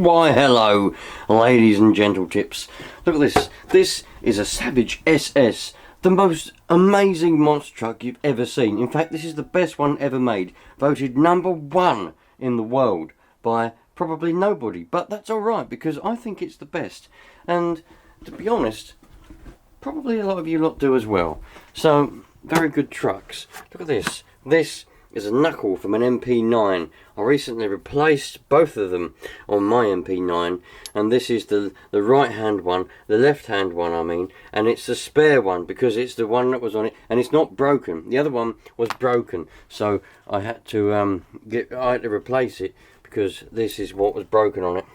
Why hello, ladies and gentle tips. Look at this. This is a Savage SS. The most amazing monster truck you've ever seen. In fact, this is the best one ever made. Voted #1 in the world by probably nobody. But that's alright, because I think it's the best. And to be honest, probably a lot of you lot do as well. So, very good trucks. Look at this. This is a knuckle from an MP9. I recently replaced both of them on my MP9, and this is the right hand one, the left hand one I mean, and it's the spare one because it's the one that was on it, and it's not broken. The other one was broken, so I had to replace it because this is what was broken on it.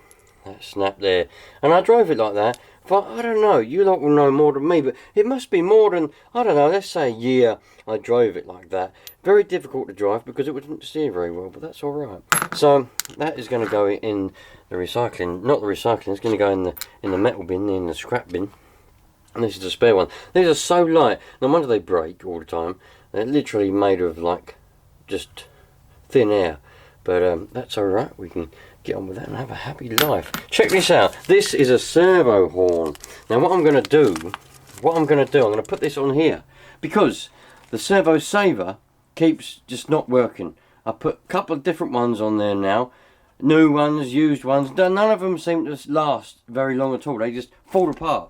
That snap there, and I drove it like that for, I don't know, you lot will know more than me, but it must be more than, I don't know, let's say a year I drove it like that. Very difficult to drive because it wouldn't steer very well, but that's alright. So that is going to go in the recycling, not the recycling, it's going to go in the metal bin, in the scrap bin. And this is the spare one. These are so light, no wonder they break all the time. They're literally made of like just thin air, but that's alright, we can get on with that and have a happy life. Check this out. This is a servo horn. Now what I'm going to do, I'm going to put this on here because the servo saver keeps just not working. I put a couple of different ones on there now, new ones, used ones. None of them seem to last very long at all. They just fall apart,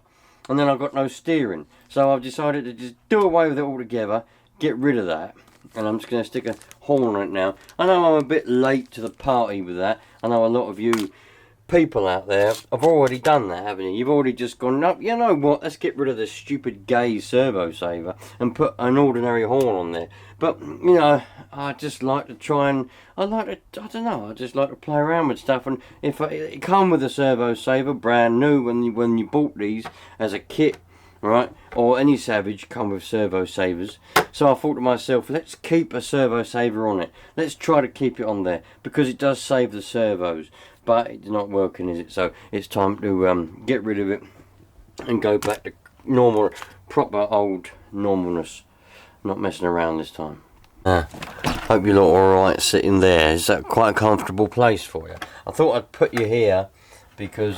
and then I've got no steering. So I've decided to just do away with it altogether, get rid of that, and I'm just going to stick a horn on it now. I know I'm a bit late to the party with that. I know a lot of you people out there have already done that, haven't you? You've already just gone, no, you know what, let's get rid of this stupid gay servo saver and put an ordinary horn on there. But, you know, I just like to try and, I don't know, I just like to play around with stuff. And if it come with a servo saver, brand new, when you bought these as a kit, right, or any Savage come with servo savers. So I thought to myself, let's keep a servo saver on it. Let's try to keep it on there, because it does save the servos. But it's not working, is it? So it's time to get rid of it and go back to normal, proper old normalness. Not messing around this time. Hope you look alright sitting there. Is that quite a comfortable place for you? I thought I'd put you here because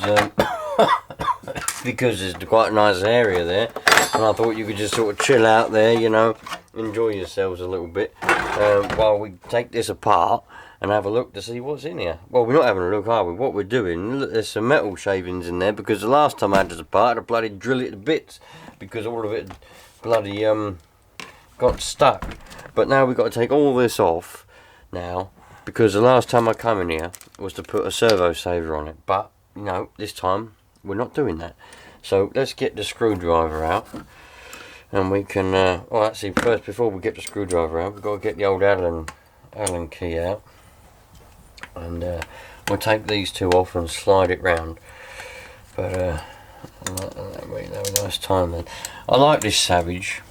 because there's quite a nice area there, and I thought you could just sort of chill out there, you know, enjoy yourselves a little bit while we take this apart and have a look to see what's in here. Well, we're not having a look, are we? What we're doing, look, there's some metal shavings in there, because the last time I had this apart, I bloody drill it to bits, because all of it bloody got stuck. But now we've got to take all this off now, because the last time I come in here was to put a servo saver on it. But, you know, this time we're not doing that. So let's get the screwdriver out, and we can, well actually first, before we get the screwdriver out, we've got to get the old Allen key out. And we'll take these two off and slide it round. But that'll be a nice time then. I like this Savage.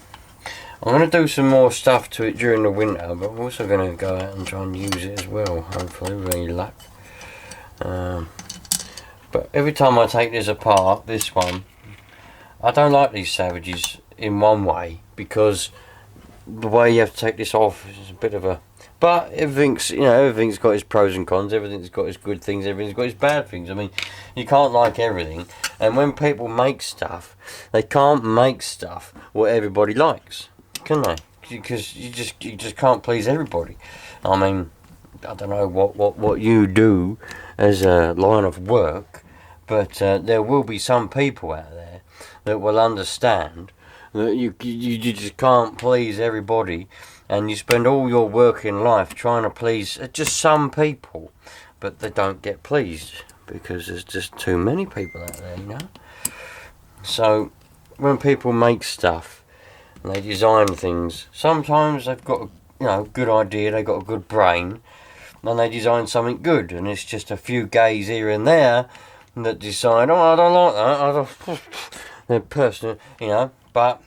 I'm going to do some more stuff to it during the winter, but I'm also going to go out and try and use it as well, hopefully, with any luck. But every time I take this apart, this one, I don't like these Savages in one way, because the way you have to take this off is a bit of a... But everything's, you know, everything's got its pros and cons, everything's got its good things, everything's got its bad things. I mean, you can't like everything, and when people make stuff, they can't make stuff what everybody likes, can they? Because you just can't please everybody. I mean, I don't know what you do as a line of work, but there will be some people out there that will understand that you just can't please everybody. And you spend all your working life trying to please just some people, but they don't get pleased because there's just too many people out there, you know. So when people make stuff and they design things, sometimes they've got a, you know, good idea, they've got a good brain, and they design something good, and it's just a few gays here and there that decide, oh, I don't like that, I don't, they're personal, you know, but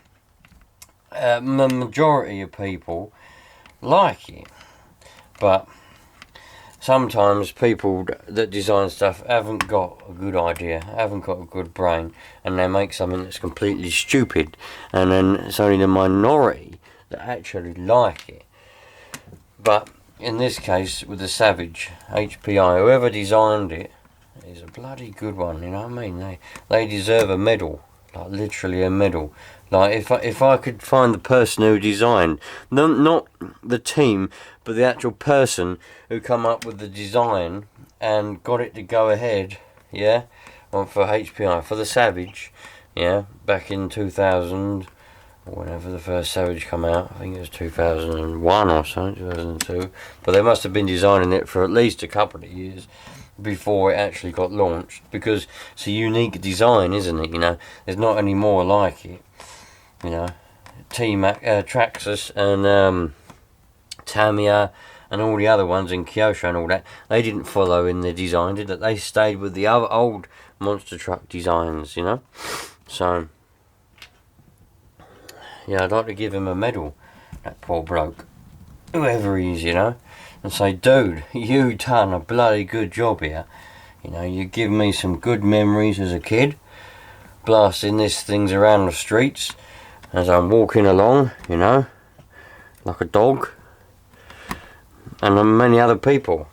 the majority of people like it. But sometimes people that design stuff haven't got a good idea, haven't got a good brain, and they make something that's completely stupid, and then it's only the minority that actually like it. But in this case with the Savage HPI, whoever designed it, is a bloody good one, you know what I mean? They deserve a medal, like literally a medal. Like if I could find the person who designed, not the team, but the actual person who come up with the design and got it to go ahead, yeah, for HPI, for the Savage, yeah, back in 2000, or whenever the first Savage come out, I think it was 2001 or something, 2002, but they must have been designing it for at least a couple of years before it actually got launched, because it's a unique design, isn't it? You know, there's not any more like it. You know, Traxxas and Tamiya and all the other ones, and Kyosho and all that, they didn't follow in the design, did they? They stayed with the other old monster truck designs, you know. So yeah, I'd like to give him a medal, that poor bloke, whoever he is, you know, and say, dude, you done a bloody good job here. You know, you give me some good memories as a kid, blasting these things around the streets as I'm walking along, you know, like a dog, and many other people.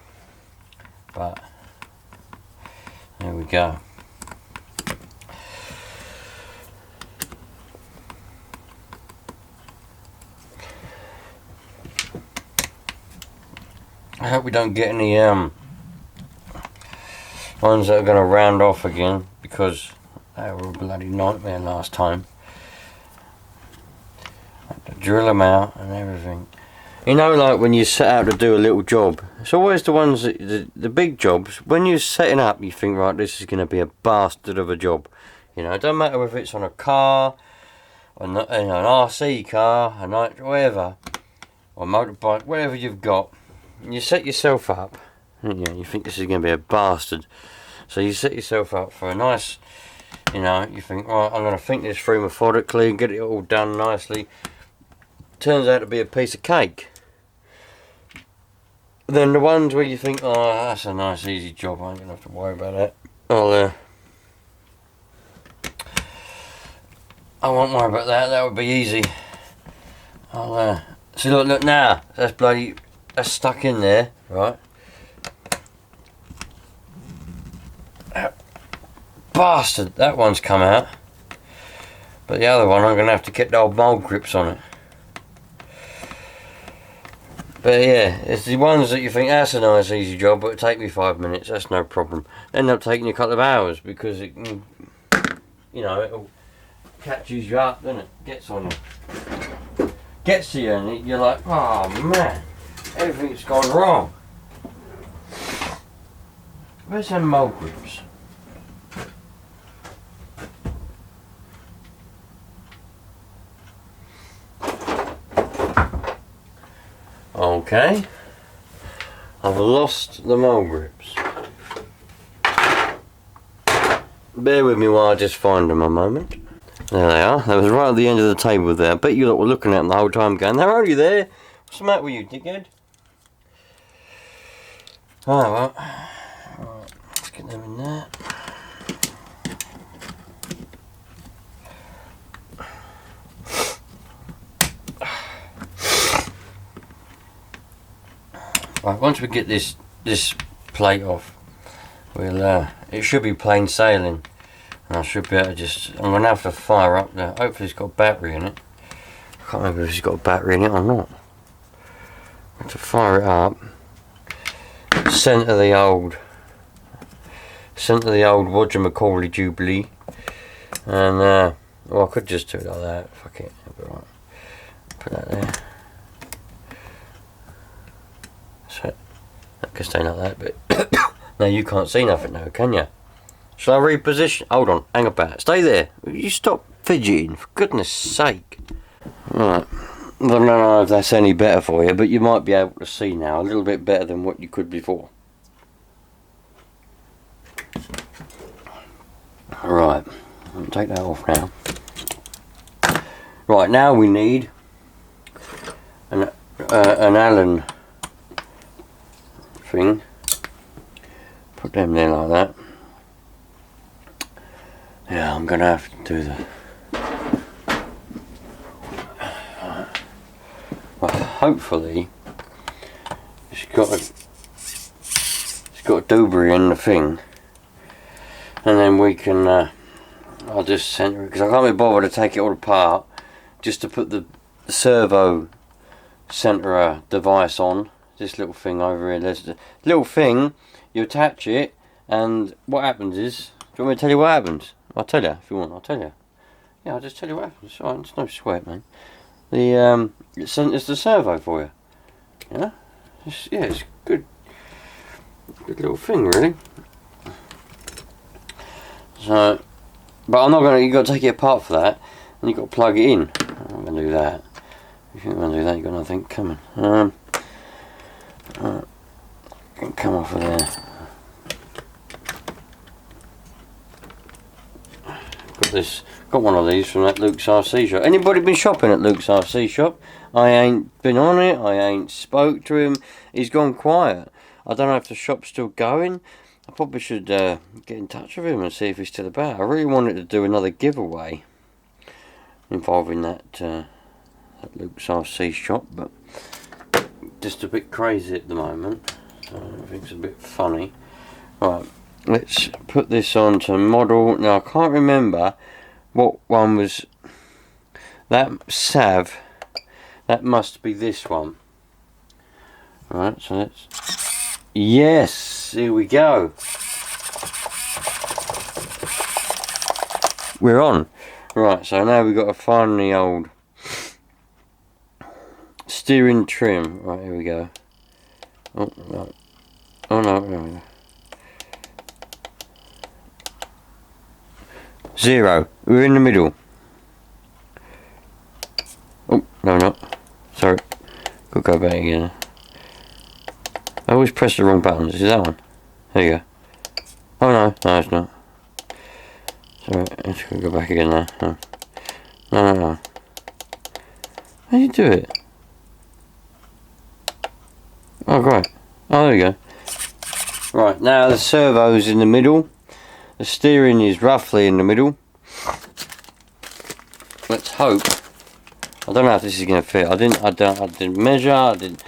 But there we go. I hope we don't get any ones that are going to round off again, because they were a bloody nightmare last time. Drill them out and everything. You know, like when you set out to do a little job, it's always the ones that, the big jobs, when you're setting up, you think, right, this is going to be a bastard of a job. You know, it doesn't matter if it's on a car, or not, you know, an RC car, a Nitro, whatever, or a motorbike, whatever you've got. You set yourself up, and you think this is going to be a bastard. So you set yourself up for a nice, you know, you think, right, I'm going to think this through methodically and get it all done nicely. Turns out to be a piece of cake. Then the ones where you think, oh, that's a nice easy job, I ain't going to have to worry about that. I won't worry about that, that would be easy. See, look now, that's stuck in there, right? Bastard, that one's come out. But the other one, I'm going to have to get the old mould grips on it. But yeah, it's the ones that you think, that's a nice easy job, but it'll take me 5 minutes, that's no problem. End up taking you a couple of hours, because it can, you know, it'll catches you up, doesn't it? Gets on you. Gets to you, and you're like, oh man, everything's gone wrong. Where's them mould grips? Okay, I've lost the mould grips. Bear with me while I just find them a moment. There they are. They was right at the end of the table there. I bet you lot were looking at them the whole time going, they're only there. What's the matter with you, dickhead? Oh well. Right, let's get them in there. Right, once we get this plate off, we'll it should be plain sailing, and I should be able to just, I'm gonna have to fire up there. Hopefully it's got a battery in it. I can't remember if it's got a battery in it or not. I have to fire it up. Centre the old whatchamacallit Jubilee, and well, I could just do it like that. Fuck it, it'll be right. Put that there. So that can stay like that, but now you can't see nothing now, can you? Shall I reposition? Hold on, hang about. Stay there. Will you stop fidgeting, for goodness sake? Right. I don't know if that's any better for you, but you might be able to see now a little bit better than what you could before. Right, I'll take that off now. Right, now we need an Allen thing. Put them there like that. Yeah, I'm gonna have to do the. Well, hopefully, it's got a doobry in the thing, and then we can I'll just center it because I can't be bothered to take it all apart just to put the servo centre device on. This little thing over here, there's the little thing, you attach it, and what happens is, do you want me to tell you what happens? I'll tell you if you want. I'll tell you. Yeah, I'll just tell you what happens. It's alright, it's no sweat, man. The it's the servo for you. Yeah, it's good little thing, really. So, but I'm not gonna. You got to take it apart for that, and you got to plug it in. I'm not gonna do that. If you're gonna do that, you got nothing coming. Can come off of there. Got one of these from that Luke's RC shop. Anybody been shopping at Luke's RC shop? I ain't been on it. I ain't spoke to him. He's gone quiet. I don't know if the shop's still going. I probably should get in touch with him and see if he's still about. I really wanted to do another giveaway involving that Luke's RC shop, but just a bit crazy at the moment. So I think it's a bit funny. Right, let's put this on to model. Now I can't remember what one was. That Sav, that must be this one. Right, so let's. Yes, here we go. We're on. Right, so now we've got to find the old steering trim. Right, here we go. Oh no. Oh no. 0. We're in the middle. Oh, no, not. Sorry. Could go back again. I always press the wrong buttons. Is that one? There you go. Oh no, it's not. Sorry, let's go back again now. No. How do you do it? Oh, great. Oh, there you go. Right, now the servo's in the middle. The steering is roughly in the middle. Let's hope. I don't know if this is going to fit. I didn't measure. I didn't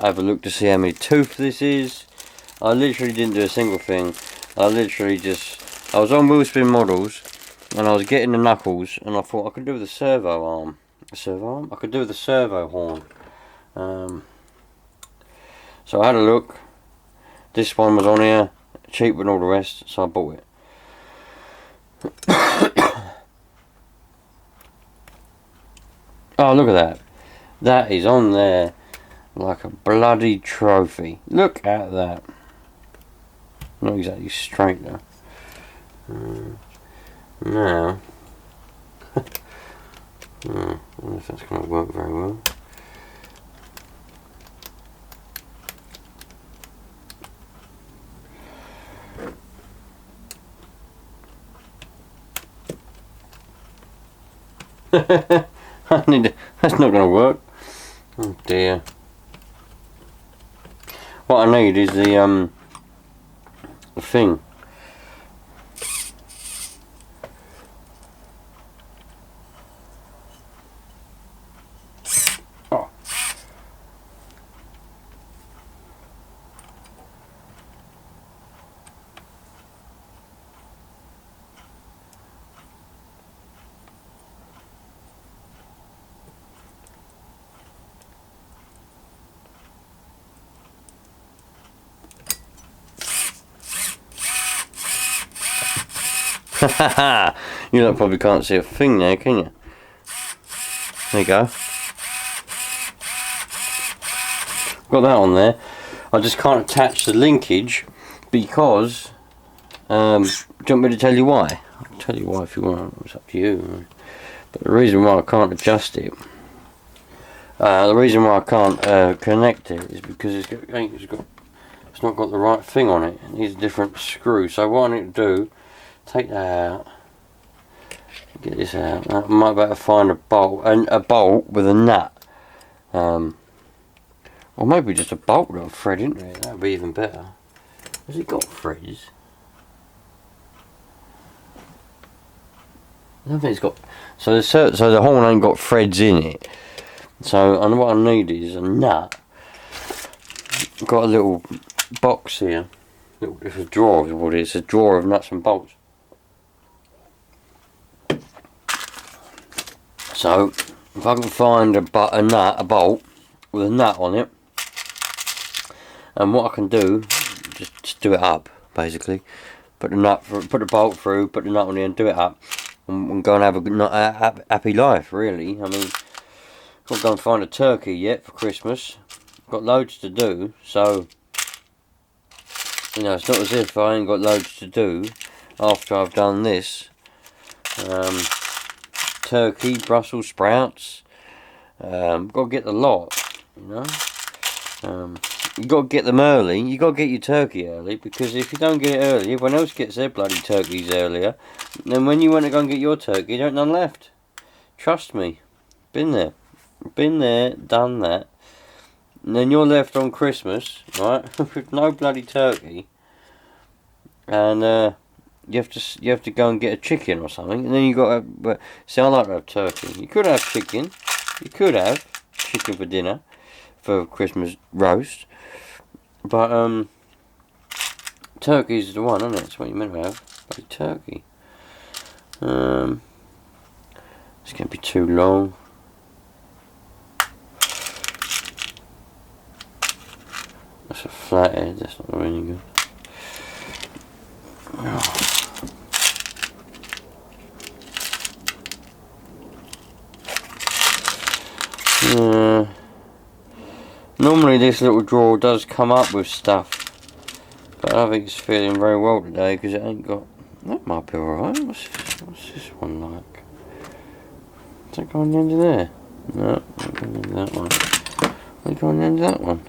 have a look to see how many tooth this is. I literally didn't do a single thing. I was on Wheelspin Models, and I was getting the knuckles, and I thought I could do with the servo arm. I could do with the servo horn. So I had a look. This one was on here, cheaper than all the rest, so I bought it. Oh, look at that. That is on there like a bloody trophy. Look at that. Not exactly straight though. Now, I don't know if that's going to work very well. That's not going to work. Oh dear. What I need is the thing. Oh. You lot probably can't see a thing there, can you? There you go. Got that on there. I just can't attach the linkage because do you want me to tell you why? I'll tell you why if you want. It's up to you. But the reason why I can't adjust it, the reason why I can't connect it is because it's not got the right thing on it. It needs a different screw. So what I need to do, take that out, get this out. I might be able to find a bolt with a nut, or maybe just a bolt with a thread into it. That would be even better. Has it got threads? I don't think it's got. So the horn ain't got threads in it. So and what I need is a nut. I've got a little box here. It's a drawer is what it is. It's a drawer of nuts and bolts. So if I can find a bolt with a nut on it, and what I can do, just do it up basically. Put the bolt through, put the nut on the end, do it up, and go and have a happy life. Really, I mean, got to go and find a turkey yet for Christmas. Got loads to do, so you know it's not as if I ain't got loads to do after I've done this. Turkey, Brussels sprouts. Got to get the lot, you know. You got to get them early. You got to get your turkey early, because if you don't get it early, everyone else gets their bloody turkeys earlier. And when you want to go and get your turkey, you don't have none left. Trust me, been there, done that. And then you're left on Christmas, right, with no bloody turkey, and you have to go and get a chicken or something, and then you got to. But see, I like to have turkey. You could have chicken. You could have chicken for dinner, for Christmas roast. But turkey's the one, isn't it? That's what you're meant to have. Bloody turkey. It's gonna be too long. That's a flathead. That's not really good. Normally this little drawer does come up with stuff, but I don't think it's feeling very well today because it ain't got. That might be alright. What's this one like? Is that going into there? No, not going into that one. Are they going into that one?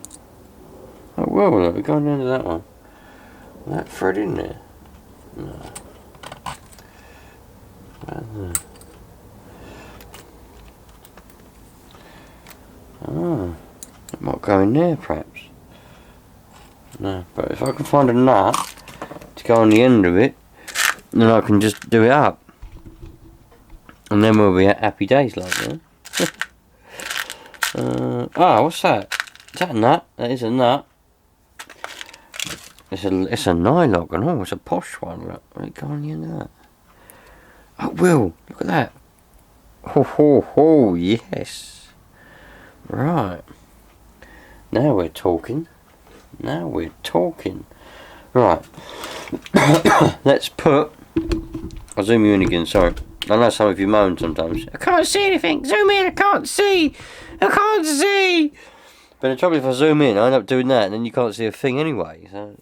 Oh well, look, we're going into that one. That thread in there? No. Right there. Ah, it might go in there perhaps. No, but if I can find a nut to go on the end of it, then I can just do it up. And then we'll be at happy days like that. What's that? Is that a nut? That is a nut. It's a nylock and all. It's a posh one. Look, let go on the end of that. Oh, Will, look at that. Ho ho ho! Yes. Right. Now we're talking. Right. Let's put. I'll zoom you in again. Sorry. I know some of you moan sometimes. I can't see anything. Zoom in. I can't see. But the trouble, if I zoom in, I end up doing that, and then you can't see a thing anyway. So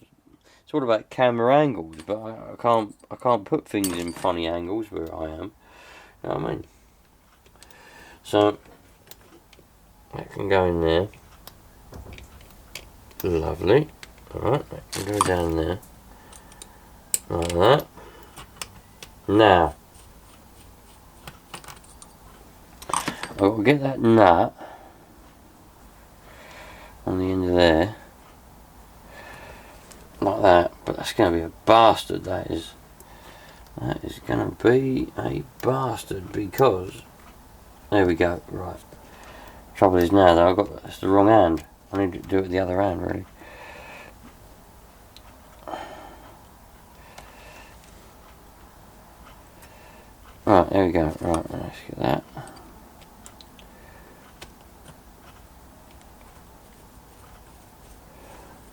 it's all about camera angles. But I can't put things in funny angles where I am. You know what I mean? So that can go in there. Lovely. Alright, that can go down there. Like that. Now I'll get that nut on the end of there. Like that. But that's going to be a bastard, that is. That is going to be a bastard, because there we go. Right. Trouble is now that it's the wrong hand. I need to do it with the other hand, really. Right, there we go. Right, let's get that.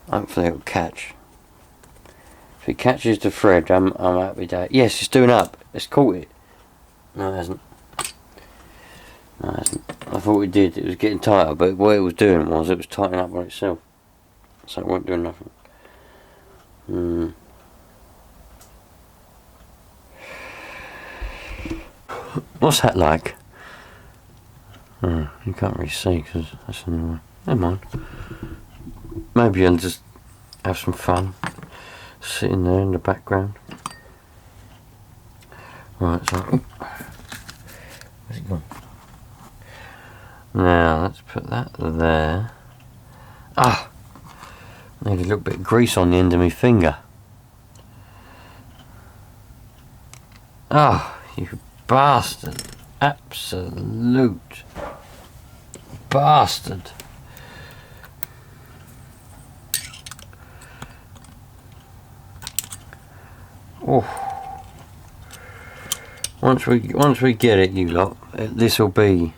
Hopefully it'll catch. If it catches the thread, I'm happy that. Yes, it's doing up. It's caught it. No, it hasn't. I thought it did. It was getting tighter, but what it was doing was it was tightening up on itself. So it wasn't doing nothing. What's that like? You can't really see because that's annoying. Never mind. Maybe I'll just have some fun sitting there in the background. Right, so where's it gone? Now let's put that there. I need a little bit of grease on the end of my finger. You bastard. Absolute bastard. Once we get it, you lot, this will be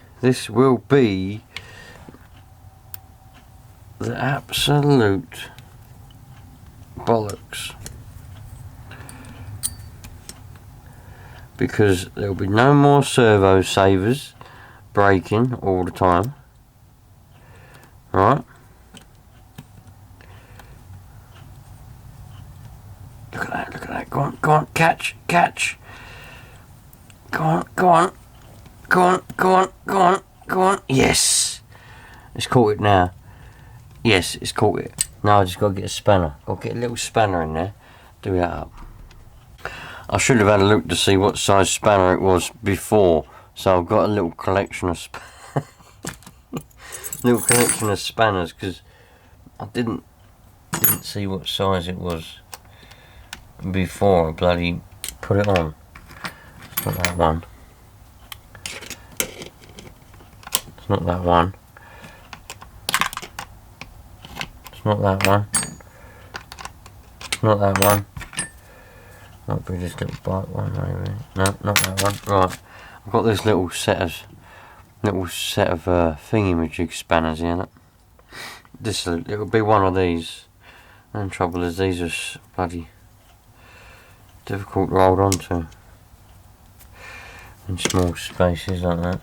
the absolute bollocks, because there will be no more servo savers breaking all the time, right? Look at that, go on, catch, go on, yes, it's caught it now, yes, it's caught it. Now I just got to get a spanner, I'll get a little spanner in there, do that up. I should have had a look to see what size spanner it was before, so I've got a little collection of spanners, because I didn't see what size it was before I bloody put it on. It's not that one. It's not that one. It's not that one. It's not that one. Might be this little black one maybe. No, not that one. Right. I've got this little set of thingy-majig spanners here. Look. It'll be one of these. And the trouble is these are bloody difficult to hold on to in small spaces like that.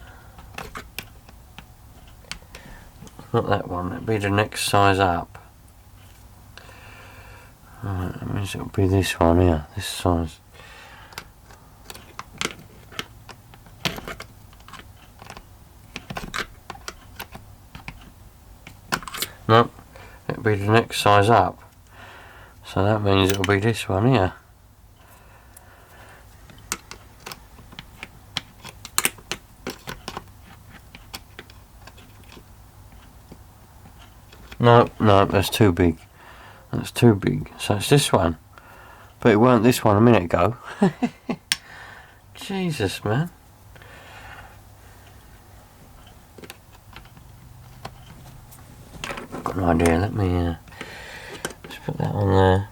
Not that one, it'll be the next size up. Right, that means it'll be this one here, this size. Nope, it'll be the next size up. So that means it'll be this one here. No, that's too big. That's too big. So it's this one. But it weren't this one a minute ago. Jesus, man. I've got an idea. Let me just put that on there.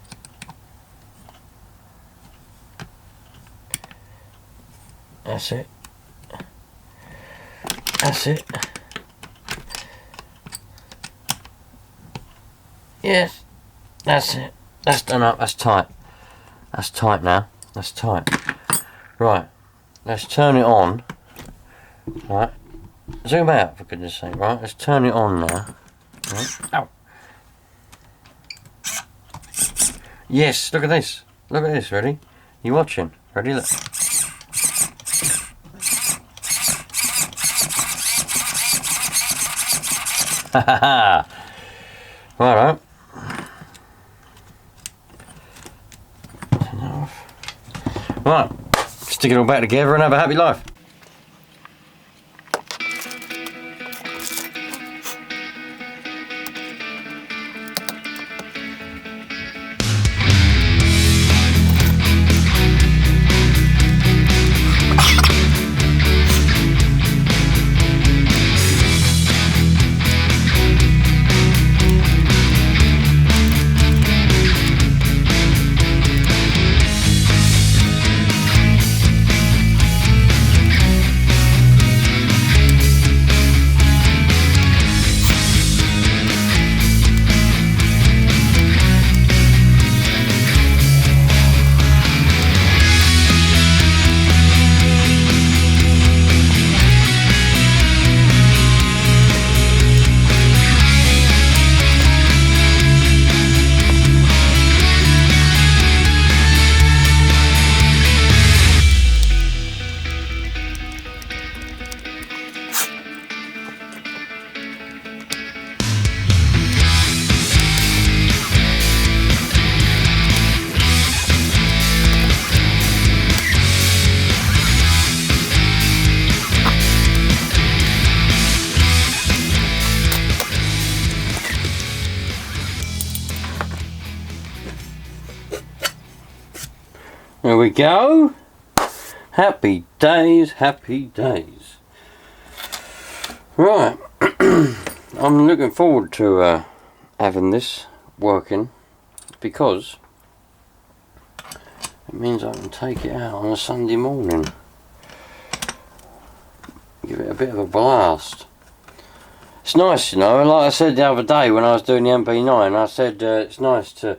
That's it. That's it. Yes, that's it. That's done up. That's tight. That's tight now. That's tight. Right. Let's turn it on. Right. Zoom out, for goodness sake. Right. Let's turn it on now. Right. Ow. Yes. Look at this. Look at this. Ready? You watching? Ready? Look. Ha ha ha. Right. Right, stick it all back together and have a happy life. There we go. Happy days, happy days. Right. I'm looking forward to having this working, because It means I can take it out on a Sunday morning. Give it a bit of a blast. It's nice, you know, like I said the other day when I was doing the MP9, I said it's nice to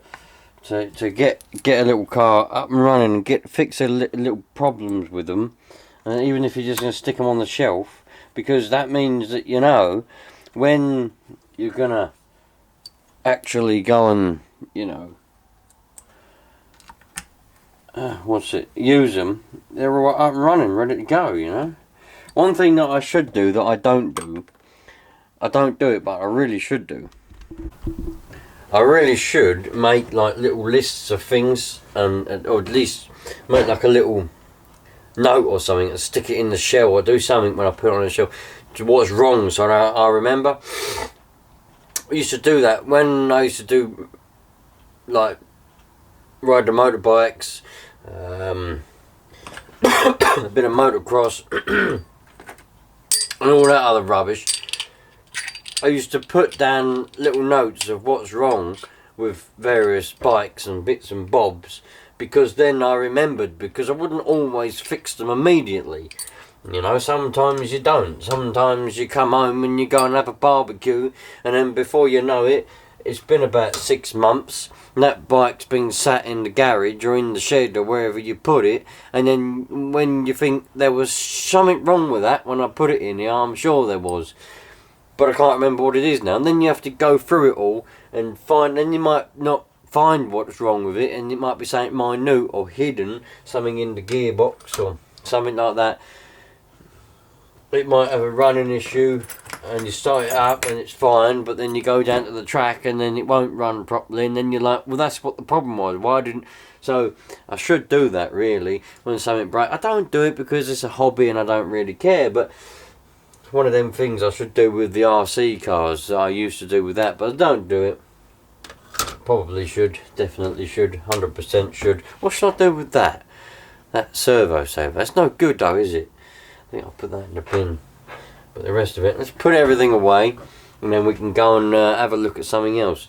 get a little car up and running and fix a little problems with them, and even if you're just going to stick them on the shelf, because that means that, you know, when you're going to actually go and, you know, use them, they're all up and running, ready to go, you know. One thing that I should do that I don't do it, but I really should do. I really should make like little lists of things, or at least make like a little note or something and stick it in the shell, or do something when I put it on the shelf to what's wrong, so I remember. I used to do that when I used to do like ride the motorbikes, a bit of motocross and all that other rubbish. I used to put down little notes of what's wrong with various bikes and bits and bobs, because then I remembered, because I wouldn't always fix them immediately. You know, sometimes you don't. Sometimes you come home and you go and have a barbecue, and then before you know it, it's been about 6 months, and that bike's been sat in the garage or in the shed or wherever you put it, and then when you think there was something wrong with that when I put it in here, I'm sure there was, but I can't remember what it is now. And then you have to go through it all and find, and you might not find what's wrong with it, and it might be something minute or hidden, something in the gearbox or something like that. It might have a running issue and you start it up and it's fine, but then you go down to the track and then it won't run properly, and then you're like, well, that's what the problem was. Why didn't... So I should do that really when something breaks. I don't do it because it's a hobby and I don't really care, but it's one of them things I should do with the RC cars that I used to do with that, but I don't do it. Probably should, definitely should, 100% should. What should I do with that? That servo saver. That's no good though, is it? I think I'll put that in the bin. But the rest of it, let's put everything away, and then we can go and have a look at something else.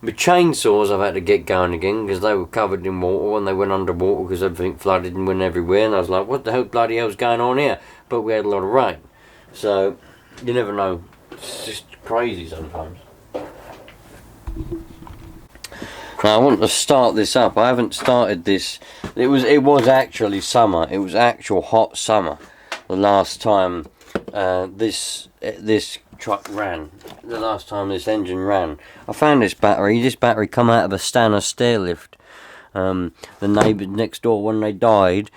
With chainsaws, I've had to get going again because they were covered in water and they went underwater because everything flooded and went everywhere. And I was like, what the hell, bloody hell's going on here? But we had a lot of rain, so you never know. It's just crazy sometimes. Now I want to start this up. I haven't started this. It was actually summer. It was actual hot summer the last time this truck ran. The last time this engine ran. I found this battery. This battery come out of a Stanner stair lift. The neighbours next door, when they died,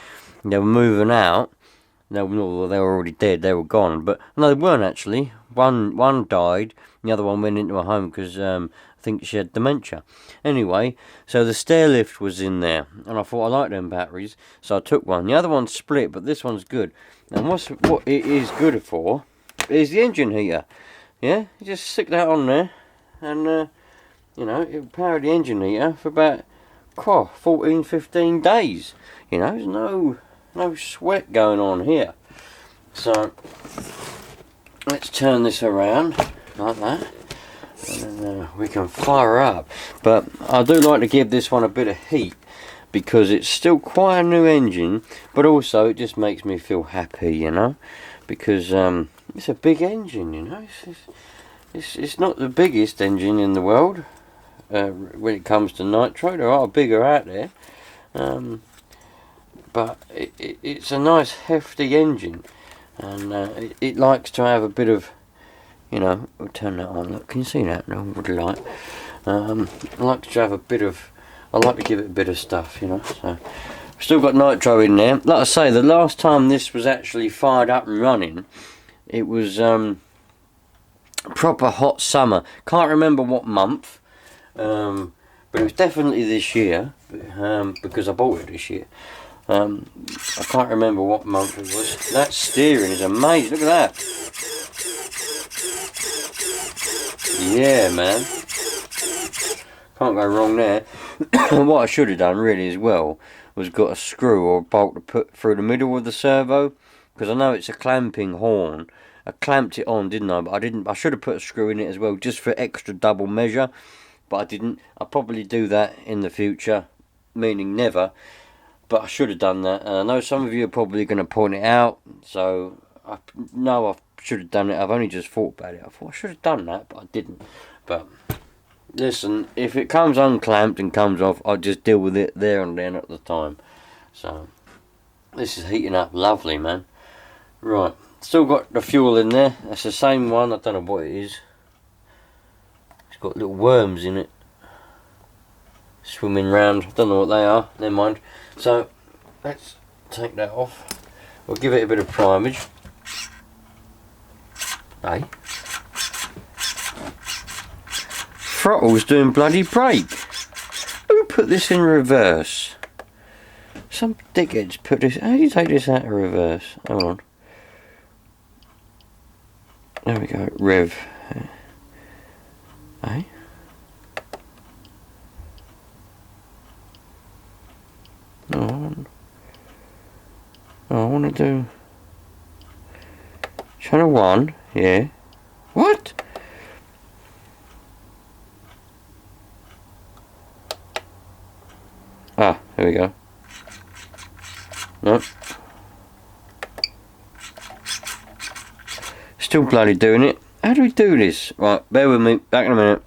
they were moving out. They were already dead. They were gone. But no, they weren't actually. One died. The other one went into a home because I think she had dementia. Anyway, so the stair lift was in there, and I thought I like them batteries, so I took one. The other one's split, but this one's good. And what it is good for is the engine heater. Yeah, you just stick that on there, and you know, it'll power the engine heater for about 14-15 days. You know, there's no sweat going on here. So let's turn this around like that, and then we can fire up. But I do like to give this one a bit of heat because it's still quite a new engine, but also it just makes me feel happy, you know, because it's a big engine, you know. It's not the biggest engine in the world when it comes to nitro. There are bigger out there, but it's a nice hefty engine, and it likes to have a bit of, you know, we'll turn that on. Look, can you see that now with the light? I like to have a bit of, I like to give it a bit of stuff, you know. So we've still got nitro in there. Like I say, the last time this was actually fired up and running, it was proper hot summer. Can't remember what month, but it was definitely this year, because I bought it this year. I can't remember what month it was. That steering is amazing. Look at that. Yeah, man. Can't go wrong there. What I should have done really as well was got a screw or a bolt to put through the middle of the servo, because I know it's a clamping horn. I clamped it on, didn't I? But I didn't. I should have put a screw in it as well, just for extra double measure, but I didn't. I'll probably do that in the future, meaning never. but I should have done that. I know some of you are probably going to point it out, so I know I should have done it. I've only just thought about it. I thought I should have done that, but I didn't. But listen, if it comes unclamped and comes off, I'll just deal with it there and then at the time. So this is heating up lovely, man. Right, still got the fuel in there. That's the same one. I don't know what it is. It's got little worms in it, swimming round. I don't know what they are. Never mind. So let's take that off. We'll give it a bit of primage. Hey, throttle's doing bloody brake. Who put this in reverse? Some dickheads put this. How do you take this out of reverse? Hold on. There we go. Rev. Hey. No, I want to do channel 1. Yeah. What? Ah, there we go. No. Still bloody doing it. How do we do this? Right, bear with me. Back in a minute.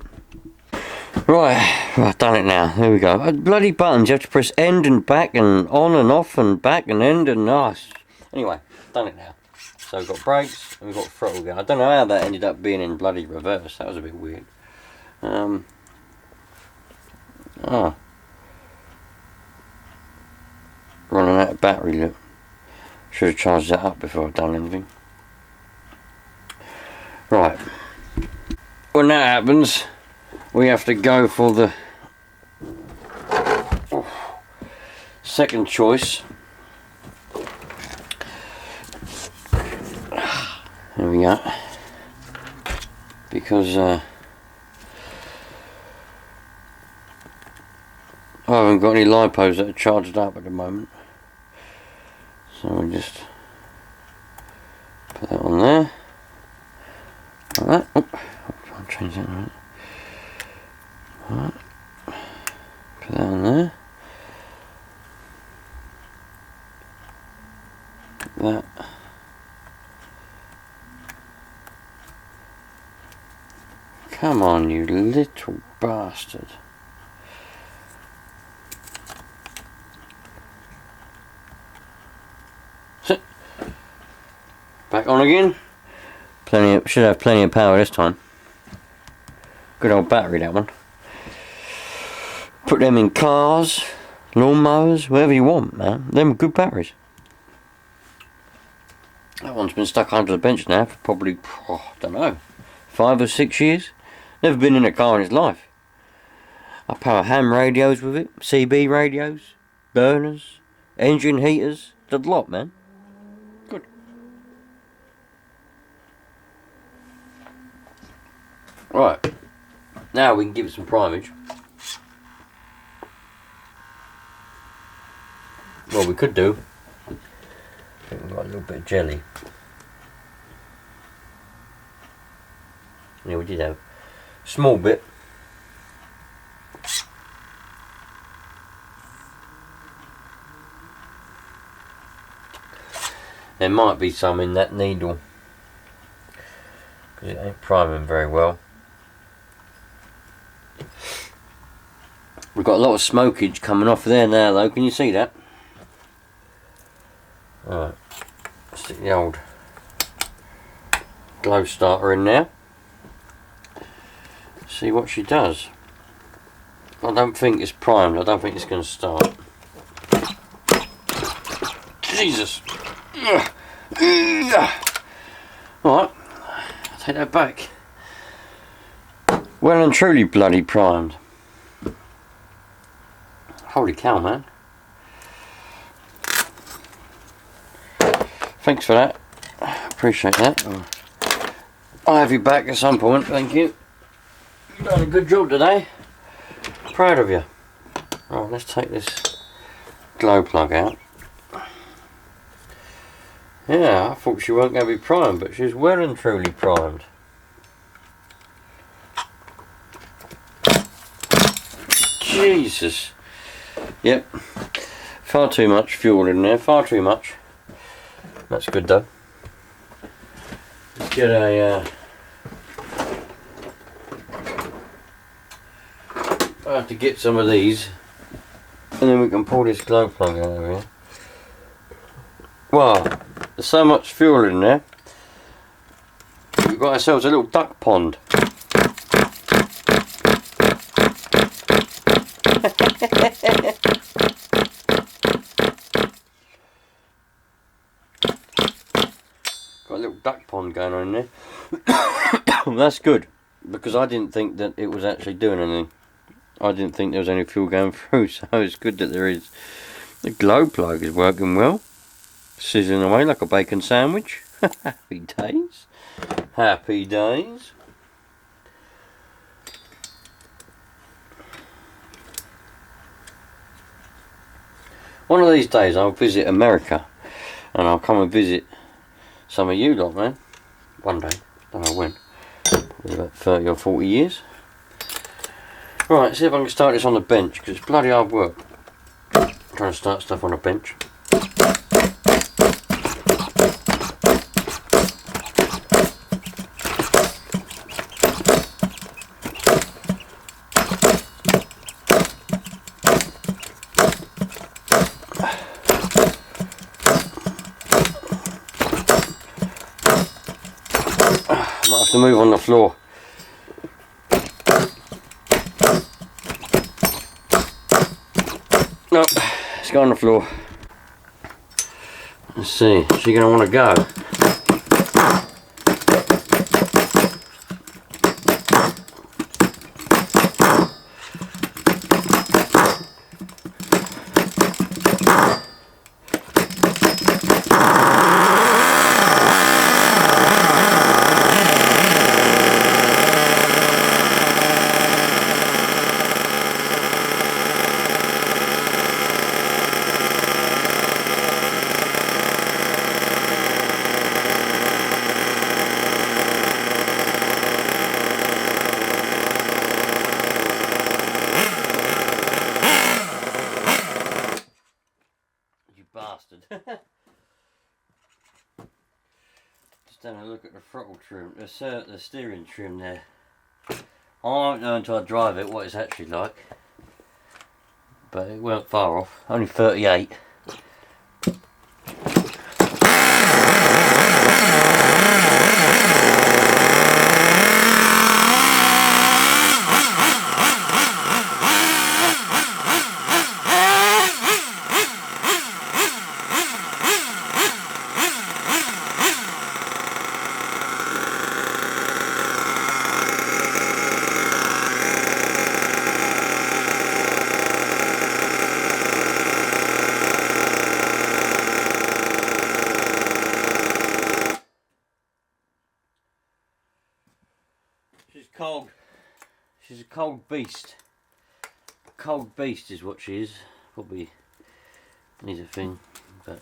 Right, I've done it now. There we go. Bloody buttons. You have to press end and back and on and off and back and end and nice. Anyway, done it now. So we've got brakes and we've got throttle again. I don't know how that ended up being in bloody reverse. That was a bit weird. Oh. Running out of battery, look. Should have charged that up before I've done anything. Right. When that happens, we have to go for the second choice. There we go. Because I haven't got any lipos that are charged up at the moment. So we'll just put that on there. Like that. Oh, I'll change that right. Right. Put that on there. That. Come on, you little bastard. Sit. Back on again. Should have plenty of power this time. Good old battery, that one. Put them in cars, lawnmowers, wherever you want, man. Them are good batteries. That one's been stuck under the bench now for probably, I don't know, 5 or 6 years. Never been in a car in its life. I power ham radios with it, CB radios, burners, engine heaters, the lot, man. Good. Right, now we can give it some primage. Well, we could do. I think we've got a little bit of jelly. Yeah, we did have a small bit. There might be some in that needle because it ain't priming very well. We've got a lot of smokage coming off there now though, can you see that? Alright, stick the old glow starter in there. See what she does. I don't think it's primed, I don't think it's going to start. Jesus! Alright, I'll take that back. Well and truly bloody primed. Holy cow, man. Thanks for that. Appreciate that. I'll have you back at some point, thank you. You've done a good job today. Proud of you. Right, let's take this glow plug out. Yeah, I thought she weren't going to be primed, but she's well and truly primed. Jesus. Yep. Far too much fuel in there, far too much. That's good though. Let's get a I have to get some of these and then we can pull this glow plug out of here. Wow, there's so much fuel in there. We've got ourselves a little duck pond. Got a little duck pond going on in there. That's good, because I didn't think that it was actually doing anything. I didn't think there was any fuel going through, so it's good that there is. The glow plug is working well. Sizzling away like a bacon sandwich. Happy days. Happy days. One of these days I'll visit America and I'll come and visit some of you lot, man. One day, don't know when. Probably about 30 or 40 years. Right, see if I can start this on the bench, because it's bloody hard work trying to start stuff on a bench. Might have to move on the floor. No, let's go on the floor. Let's see, is she going to want to go? Bastard. Just having a look at the throttle trim, the steering trim there. I won't know until I drive it what it's actually like, but it weren't far off, only 38. She's cold. She's a cold beast. A cold beast is what she is. Probably needs a thing, but.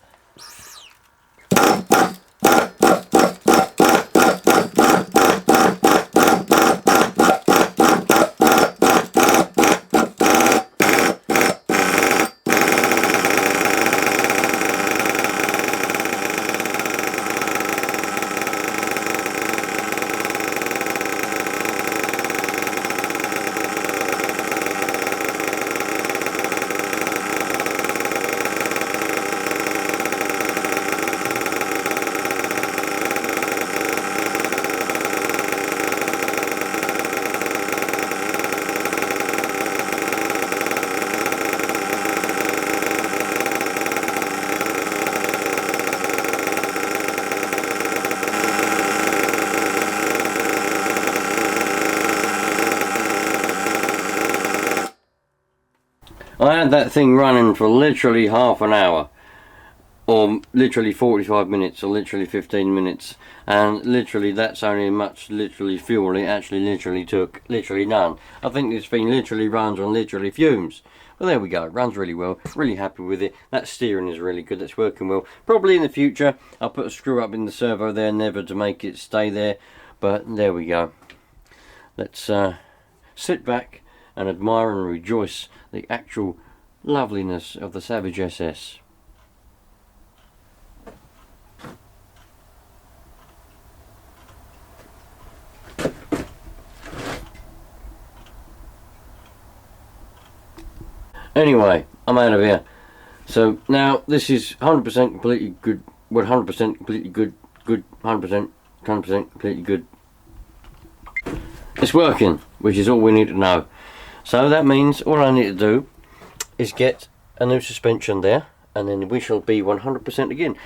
I had that thing running for literally half an hour, or literally 45 minutes, or literally 15 minutes, and literally that's only much literally fuel it actually literally took. Literally none. I think this thing literally runs on literally fumes. Well, there we go, it runs really well, really happy with it. That steering is really good, that's working well. Probably in the future I'll put a screw up in the servo there, never to make it stay there, but there we go. Let's sit back and admire and rejoice the actual loveliness of the Savage SS. Anyway, I'm out of here. So now this is 100% completely good. Well, 100% completely good. Good. 100% completely good. It's working, which is all we need to know. So that means all I need to do is get a new suspension there, and then we shall be 100% again.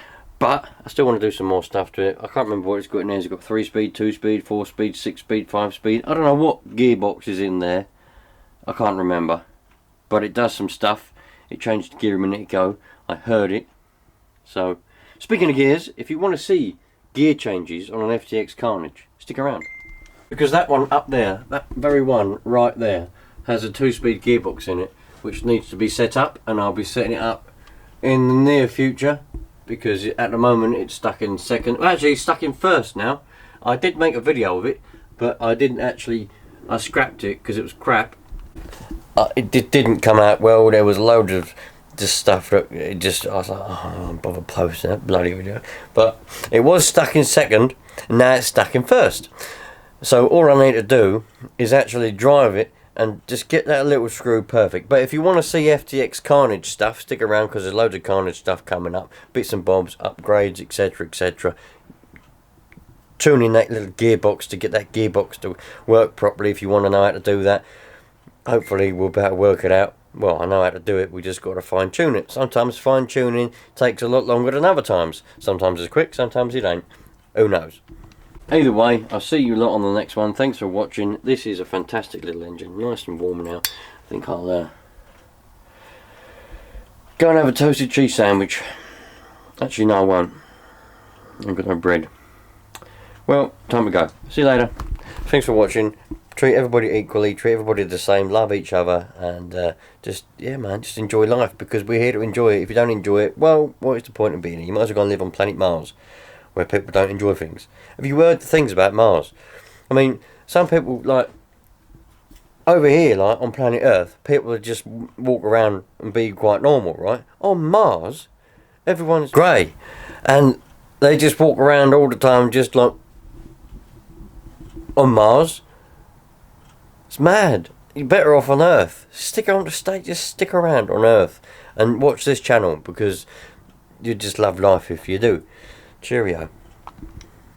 But I still want to do some more stuff to it. I can't remember what it's got in there. It's got 3-speed, 2-speed, 4-speed, 6-speed, 5-speed. I don't know what gearbox is in there. I can't remember. But it does some stuff. It changed gear a minute ago. I heard it. So, speaking of gears, if you want to see gear changes on an FTX Carnage, stick around. Because that one up there, that very one right there, has a 2-speed gearbox in it, which needs to be set up, and I'll be setting it up in the near future, because at the moment it's stuck in second. Well, actually, it's stuck in first now. I did make a video of it, but I didn't actually. I scrapped it because it was crap. It didn't come out well. There was loads of just stuff that it just. I was like, oh, I don't bother posting that bloody video. But it was stuck in second, and now it's stuck in first. So all I need to do is actually drive it and just get that little screw perfect. But if you want to see FTX Carnage stuff, stick around, because there's loads of Carnage stuff coming up, bits and bobs, upgrades, etc, etc. Tuning that little gearbox to get that gearbox to work properly. If you want to know how to do that, hopefully we'll be able to work it out. Well, I know how to do it, we just got to fine tune it. Sometimes fine tuning takes a lot longer than other times. Sometimes it's quick, sometimes it ain't. Who knows? Either way, I'll see you lot on the next one. Thanks for watching. This is a fantastic little engine, nice and warm now. I think I'll go and have a toasted cheese sandwich. Actually, no, I won't. I've got no bread. Well, time to go. See you later. Thanks for watching. Treat everybody equally, treat everybody the same, love each other, and just, yeah man, just enjoy life, because we're here to enjoy it. If you don't enjoy it, well, what is the point of being here? You might as well go and live on planet Mars, where people don't enjoy things. Have you heard the things about Mars? I mean, some people, like, over here, like, on planet Earth, people would just walk around and be quite normal, right? On Mars, everyone's grey, and they just walk around all the time, just like, on Mars. It's mad. You're better off on Earth. Stick on the state, just stick around on Earth, and watch this channel, because you just love life if you do. Cheerio.